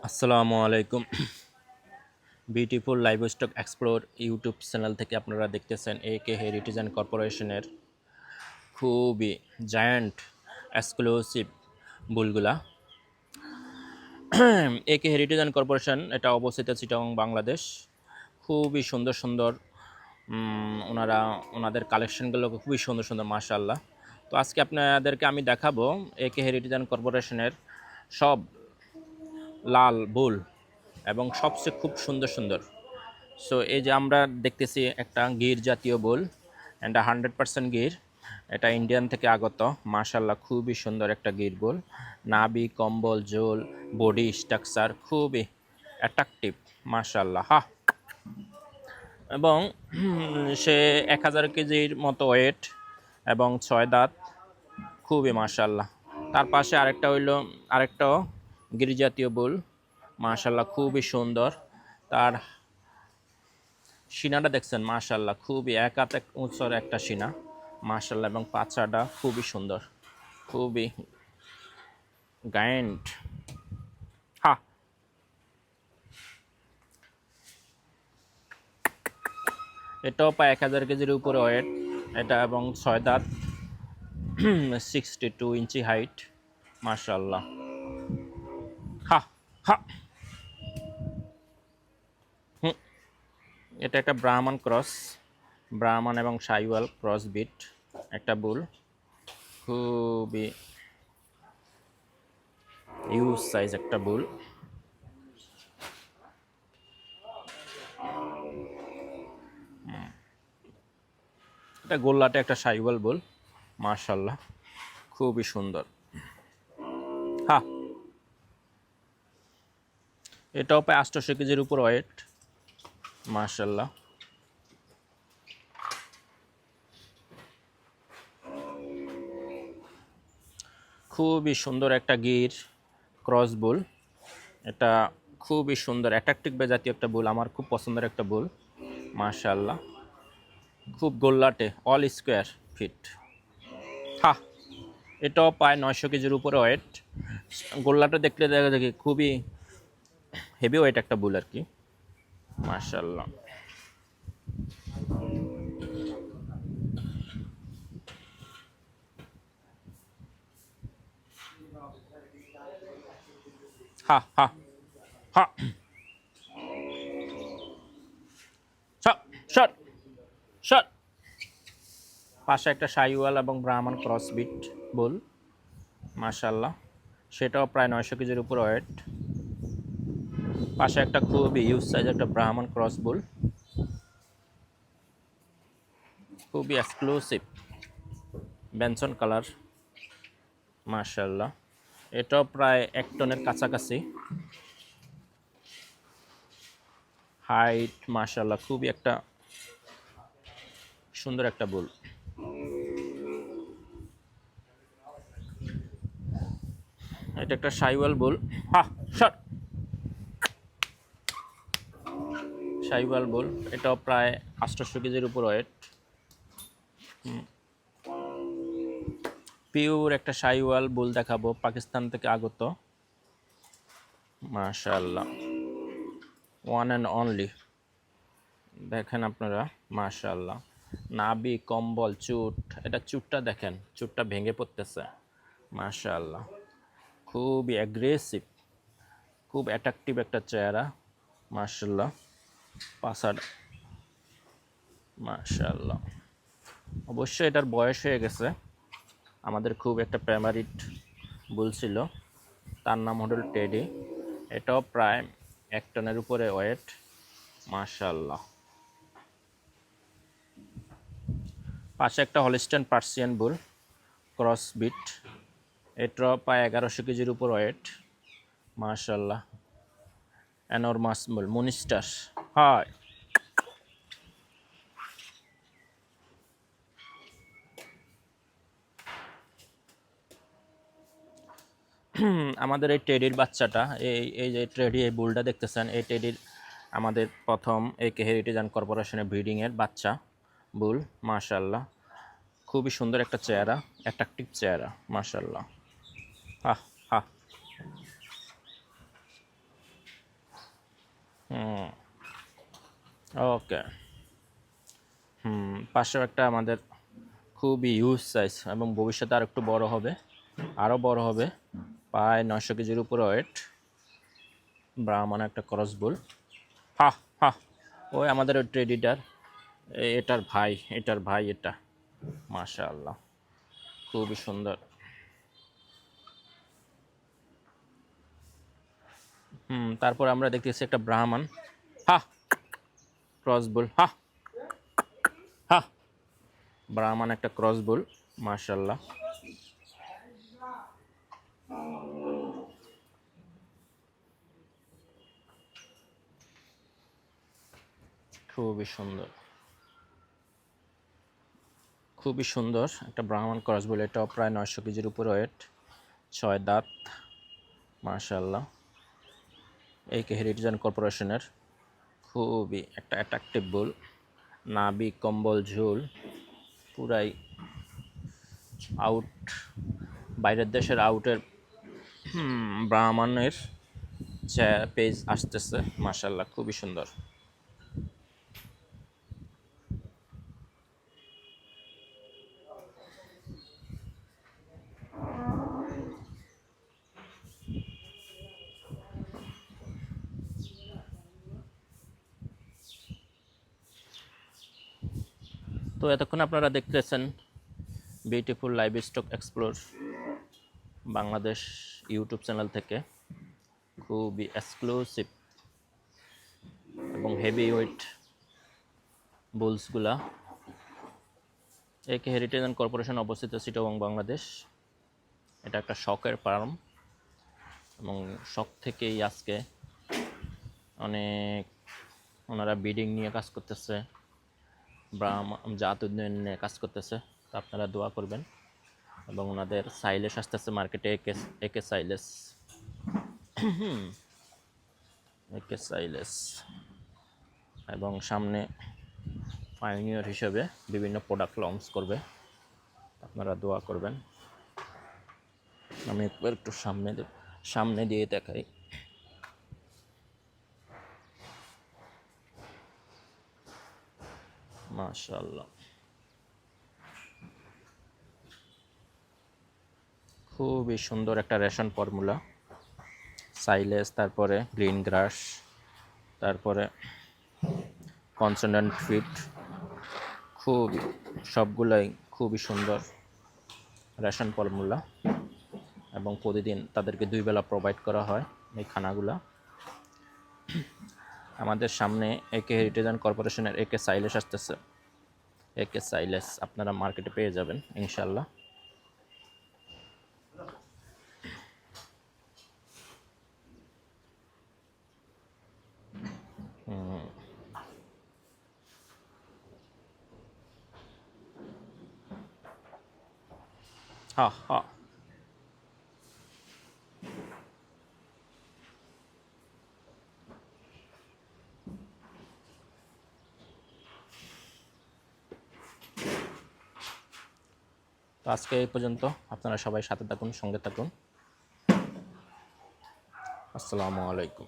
আসসালামু আলাইকুম। Beautiful livestock explore YouTube channel থেকে আপনারা দেখতেছেন একে হেরিটেজ অ্যান্ড কর্পোরেশনের খুবই জায়ান্ট এক্সক্লুসিভ বুলগুলা। একে হেরিটেজ অ্যান্ড কর্পোরেশন এটা অবস্থিত চিটাগং, বাংলাদেশ। খুবই সুন্দর সুন্দর ওনারা ওনাদের কালেকশনগুলো খুবই সুন্দর সুন্দর, মাশাআল্লাহ। তো আজকে আপনাদেরকে আমি দেখাবো একে হেরিটেজ অ্যান্ড কর্পোরেশনের সব লাল বুল এবং সবচেয়ে খুব সুন্দর সুন্দর। সো এই যে আমরা দেখতেছি একটা গির জাতীয় বুল, এটা 100% গির। এটা ইন্ডিয়ান থেকে আগত, মাশাআল্লাহ খুবই সুন্দর একটা গির বুল। নাভি, কম্বল, জোল, বডি স্ট্রাকচার খুবই অ্যাট্রাকটিভ, মাশাআল্লাহ। হা, এবং সে 1000 কেজির মতো ওয়েট এবং 6 দাঁত, খুবই মাশাআল্লাহ। তার পাশে আরেকটাও গির জাতীয় বুল, মাশাআল্লাহ খুবই সুন্দর। তার সিনাটা দেখছেন, মাশাআল্লাহ খুবই এক হাত এক উঁচুর একটা সিনা, মাশাআল্লাহ, এবং পাছাটা খুবই সুন্দর, খুবই গায়েন্ট। হা, এটাও প্রায় 1000 কেজির উপরে ওয়েট এটা, এবং 6 দাঁত, 62 ইঞ্চি হাইট, মাশাআল্লাহ। হা হা, হুম, এটা একটা ব্রাহ্মণ ক্রস, ব্রাহ্মণ এবং সাইওয়াল ক্রস বিট একটা বুল, খুবই ইউজ সাইজ একটা বুল। এটা গোল্লাটে একটা সাইওয়াল বুল, মাশাআল্লাহ খুবই সুন্দর। হ্যাঁ, এটাও প্রায় 800 কেজির উপর ওয়েট, মাশাআল্লাহ। খুবই সুন্দর একটা গির ক্রস বুল, এটা খুবই সুন্দর অ্যাট্রাকটিভ জাতীয় একটা বুল, আমার খুব পছন্দের একটা বুল, মাশাআল্লাহ। খুব গোল্লাটে, অল স্কোয়ার ফিট। হ্যাঁ, এটাও প্রায় 900 কেজির উপরে ওয়েট। গোল্লাটা দেখলে দেখা যায় খুবই হেভি ওয়েট একটা বুল আর কি, মাশাআল্লাহ। হ্যাঁ হ্যাঁ হ্যাঁ, শট শট। পাশে একটা সাইওয়াল এবং ব্রাহ্মণ ক্রসবিট বুল, মাশাআল্লাহ, সেটাও প্রায় 900 কেজির উপর ওয়েট। পাশে একটা খুবই ইউজ সাইজ একটা ব্রাহ্মণ ক্রস বুল, খুবই এক্সক্লুসিভ বেনসন কালার, মাশাআল্লাহ। এটাও প্রায় 1 টনের কাছাকাছি হাইট, মাশাআল্লাহ খুবই একটা সুন্দর একটা বুল। এটা একটা সাইওয়াল বুল। হ্যাঁ, শট। সাইওয়াল বুল, এটাও প্রায় 800 কেজির উপর ওয়েট। পিওর একটা সাইওয়াল বুল দেখাবো, পাকিস্তান থেকে আগত, মাশাআল্লাহ, ওয়ান অ্যান্ড অনলি। দেখেন আপনারা, মাশাআল্লাহ, নাভি, কম্বল, চুট, এটা চুটটা দেখেন, চুটটা ভেঙে পড়তেছে, মাশাআল্লাহ খুবই অ্যাগ্রেসিভ, খুব অ্যাট্রাকটিভ একটা চেহারা, মাশাআল্লাহ। পাছাড়, মাশাআল্লাহ। অবশ্যই এটার বয়স হয়ে গেছে, আমাদের খুব একটা প্রাইমারিট বুল ছিল, তার নাম হল টেডি। এটাও প্রায় 1 টনের উপরে ওয়েট, মাশাআল্লাহ। পাশে একটা হলিস্টাইন পার্সিয়ান বুল ক্রস বিট, এটাও প্রায় 1100 কেজির উপর ওয়েট, মাশাআল্লাহ, এনরমাস বুল, মনিস্টার। হয়, আমাদের এই টেডির বাচ্চাটা, এই যে টেডি, এই বুলটা দেখতেছেন, এই টেডির আমাদের প্রথম একে হেরিটেজ অ্যান্ড কর্পোরেশনের ব্রিডিংয়ের বাচ্চা বুল, মাশাআল্লাহ খুবই সুন্দর একটা চেহারা, অ্যাট্রাকটিভ চেহারা, মাশাআল্লাহ। হা হা, হুম, ওকে। পাশেও একটা আমাদের খুবই হিউজ সাইজ এবং ভবিষ্যতে আর একটু বড় হবে, আরও বড় হবে, প্রায় 900 কেজির উপরে ওয়েট, ব্রাহ্মণ একটা ক্রস বুল। হা হা, ওই আমাদের ওই ট্রেডিটার, এটার ভাই এটা, মাশাআল্লাহ, খুবই সুন্দর। তারপর আমরা দেখতেছি একটা ব্রাহ্মণ, হা, ক্রস বুল, হা হা, ব্রাহ্মণ একটা ক্রস বুল, মাশাআল্লাহ, খুবই সুন্দর, খুবই সুন্দর একটা ব্রাহ্মণ ক্রস বুল। এটাও প্রায় 900 কেজির উপরে ওয়েট, 6 দাঁত, মাশাআল্লাহ। এই কে হেরিটেজ অ্যান্ড কর্পোরেশনের খুবই একটা অ্যাট্রাকটিভ বুল, নাভি কম্বল ঝুল পুরাই আউট, বাইরের দেশের আউটের ব্রাহ্মণের পেজ আসতেছে, মাশাআল্লাহ, খুবই সুন্দর। তো এতক্ষণ আপনারা দেখতেছেন beautiful live stock explore Bangladesh YouTube channel থেকে খুবই এক্সক্লুসিভ এবং হেভি ওয়েট বুলসগুলা। একে হেরিটেজ অ্যান্ড কর্পোরেশন অবস্থিত চিটাগং, বাংলাদেশ। এটা একটা শখের ফার্ম এবং শখ থেকেই আজকে অনেক ওনারা ব্রিডিং নিয়ে কাজ করতেছে, জাত উন্নয়ন নিয়ে কাজ করতেছে। তো আপনারা দোয়া করবেন এবং ওনাদের সাইলেস আসতেছে মার্কেটে, একে সাইলেস, একে সাইলেস, এবং সামনে পাইনিয়র হিসেবে বিভিন্ন প্রোডাক্ট লঞ্চ করবে, আপনারা দোয়া করবেন। আমি একটু সামনে দিয়ে দেখাই, মাশাআল্লাহ, খুবই সুন্দর একটা রেশন ফর্মুলা, সাইলেস, তারপরে গ্রিন গ্রাস, তারপরে কনসোনেন্ট ফিট, খুবই সবগুলাই খুবই সুন্দর রেশন ফর্মুলা এবং প্রতিদিন তাদেরকে 2 বেলা প্রোভাইড করা হয় এই খানাগুলা। আমাদের সামনে একে হেরিটেজ অ্যান্ড কর্পোরেশনের একে সাইলেস আসতেছে, একে সাইলেস আপনারা মার্কেটে পেয়ে যাবেন ইনশাল্লাহ। হ্যাঁ হ্যাঁ, তো আজকে এই পর্যন্ত, আপনারা সবাই সাথে থাকুন, সঙ্গে থাকুন। আসসালামু আলাইকুম।